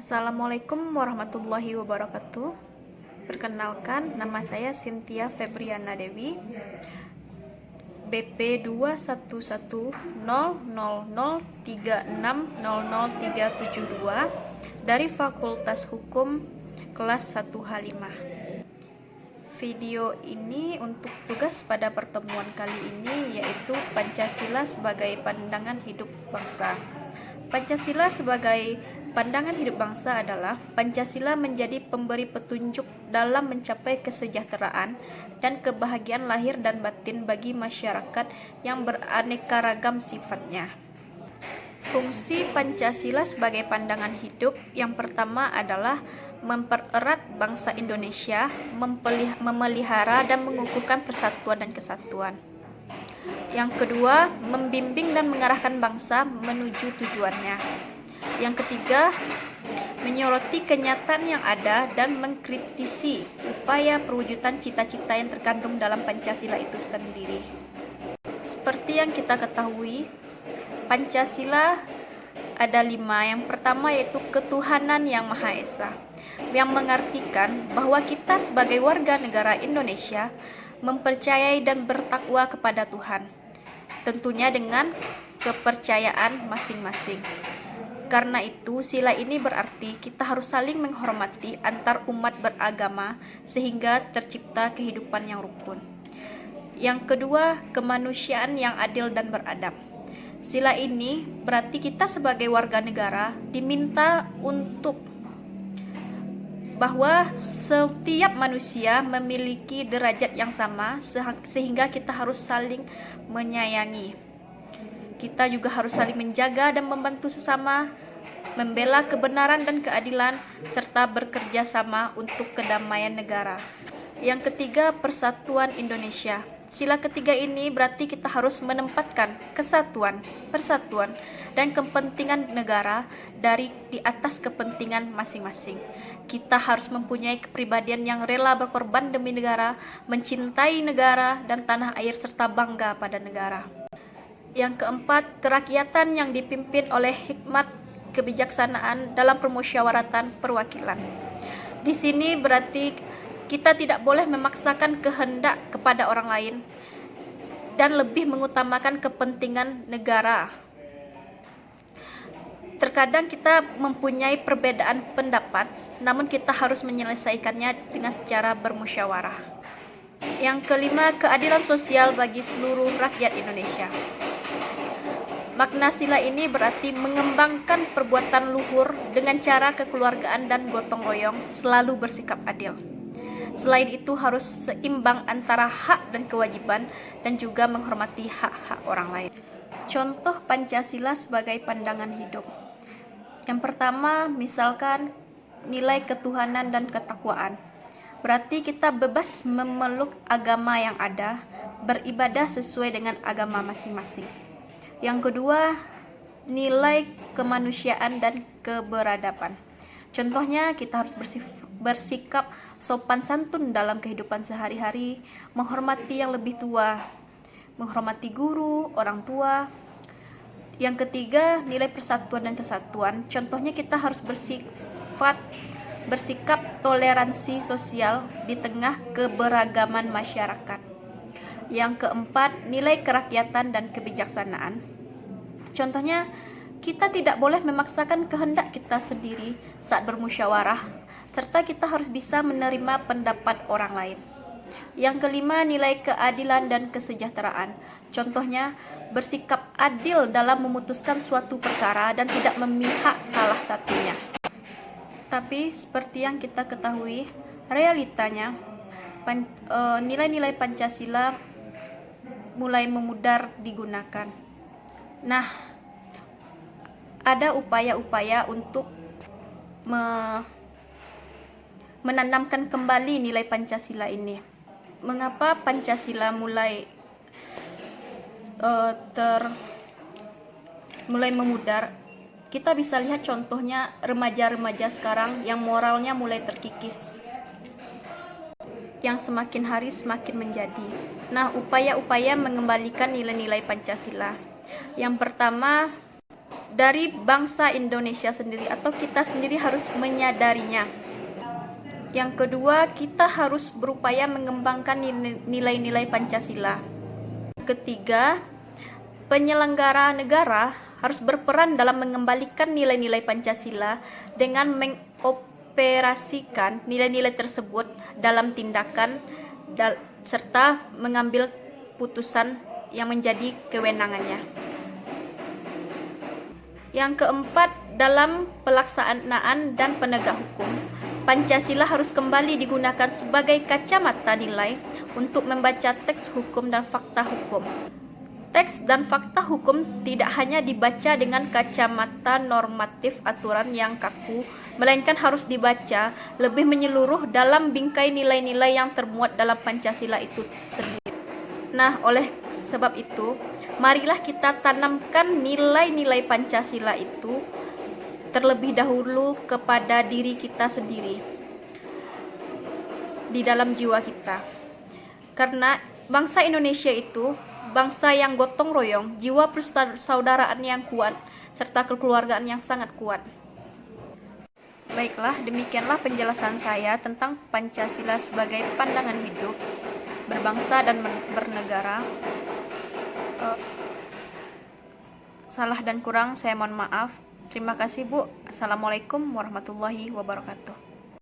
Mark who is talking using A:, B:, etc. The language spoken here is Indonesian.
A: Assalamualaikum warahmatullahi wabarakatuh. Perkenalkan, nama saya Cynthia Febriana Dewi, BP 2110003600372 dari Fakultas Hukum kelas 1H5. Video ini untuk tugas pada pertemuan kali ini yaitu Pancasila sebagai pandangan hidup bangsa. Pancasila sebagai pandangan hidup bangsa adalah Pancasila menjadi pemberi petunjuk dalam mencapai kesejahteraan dan kebahagiaan lahir dan batin bagi masyarakat yang beraneka ragam sifatnya. Fungsi Pancasila sebagai pandangan hidup yang pertama adalah mempererat bangsa Indonesia, memelihara dan mengukuhkan persatuan dan kesatuan. Yang kedua, membimbing dan mengarahkan bangsa menuju tujuannya. Yang ketiga, menyoroti kenyataan yang ada dan mengkritisi upaya perwujudan cita-cita yang terkandung dalam Pancasila itu sendiri. Seperti yang kita ketahui, Pancasila ada 5. Yang pertama yaitu ketuhanan yang Maha Esa, yang mengartikan bahwa kita sebagai warga negara Indonesia mempercayai dan bertakwa kepada Tuhan, tentunya dengan kepercayaan masing-masing. Karena itu, sila ini berarti kita harus saling menghormati antar umat beragama sehingga tercipta kehidupan yang rukun. Yang kedua, kemanusiaan yang adil dan beradab. Sila ini berarti kita sebagai warga negara diminta untuk bahwa setiap manusia memiliki derajat yang sama sehingga kita harus saling menyayangi. Kita juga harus saling menjaga dan membantu sesama, membela kebenaran dan keadilan, serta bekerja sama untuk kedamaian negara. Yang ketiga, persatuan Indonesia. Sila ketiga ini berarti kita harus menempatkan kesatuan, persatuan, dan kepentingan negara di atas kepentingan masing-masing. Kita harus mempunyai kepribadian yang rela berkorban demi negara, mencintai negara dan tanah air, serta bangga pada negara. Yang keempat, kerakyatan yang dipimpin oleh hikmat kebijaksanaan dalam permusyawaratan perwakilan. Di sini berarti kita tidak boleh memaksakan kehendak kepada orang lain dan lebih mengutamakan kepentingan negara. Terkadang kita mempunyai perbedaan pendapat, namun kita harus menyelesaikannya dengan secara bermusyawarah. Yang kelima, keadilan sosial bagi seluruh rakyat Indonesia. Makna sila ini berarti mengembangkan perbuatan luhur dengan cara kekeluargaan dan gotong royong, selalu bersikap adil. Selain itu harus seimbang antara hak dan kewajiban dan juga menghormati hak-hak orang lain. Contoh Pancasila sebagai pandangan hidup. Yang pertama, misalkan nilai ketuhanan dan ketakwaan. Berarti kita bebas memeluk agama yang ada, beribadah sesuai dengan agama masing-masing. Yang kedua, nilai kemanusiaan dan keberadaban. Contohnya, kita harus bersikap sopan santun dalam kehidupan sehari-hari, menghormati yang lebih tua, menghormati guru, orang tua. Yang ketiga, nilai persatuan dan kesatuan. Contohnya, kita harus bersikap toleransi sosial di tengah keberagaman masyarakat. Yang keempat, nilai kerakyatan dan kebijaksanaan. Contohnya, kita tidak boleh memaksakan kehendak kita sendiri saat bermusyawarah, serta kita harus bisa menerima pendapat orang lain. Yang kelima, nilai keadilan dan kesejahteraan. Contohnya, bersikap adil dalam memutuskan suatu perkara dan tidak memihak salah satunya. Tapi seperti yang kita ketahui, realitanya nilai-nilai Pancasila mulai memudar digunakan. Nah, ada upaya-upaya untuk menanamkan kembali nilai Pancasila ini. Mengapa Pancasila mulai memudar? Kita bisa lihat contohnya remaja-remaja sekarang yang moralnya mulai terkikis, yang semakin hari semakin menjadi. Nah, upaya-upaya mengembalikan nilai-nilai Pancasila. Yang pertama, dari bangsa Indonesia sendiri, atau kita sendiri harus menyadarinya. Yang kedua, kita harus berupaya mengembangkan nilai-nilai Pancasila. Ketiga, penyelenggara negara harus berperan dalam mengembalikan nilai-nilai Pancasila dengan mengoperasikan nilai-nilai tersebut dalam tindakan serta mengambil putusan yang menjadi kewenangannya. Yang keempat, dalam pelaksanaan dan penegak hukum, Pancasila harus kembali digunakan sebagai kacamata nilai untuk membaca teks hukum dan fakta hukum. Teks dan fakta hukum tidak hanya dibaca dengan kacamata normatif aturan yang kaku, melainkan harus dibaca lebih menyeluruh dalam bingkai nilai-nilai yang termuat dalam Pancasila itu sendiri. Nah, oleh sebab itu, marilah kita tanamkan nilai-nilai Pancasila itu terlebih dahulu kepada diri kita sendiri, di dalam jiwa kita. Karena bangsa Indonesia itu bangsa yang gotong royong, jiwa persaudaraan yang kuat, serta kekeluargaan yang sangat kuat. Baiklah, demikianlah penjelasan saya tentang Pancasila sebagai pandangan hidup berbangsa dan bernegara. Salah dan kurang saya mohon maaf. Terima kasih Bu. Assalamualaikum warahmatullahi wabarakatuh.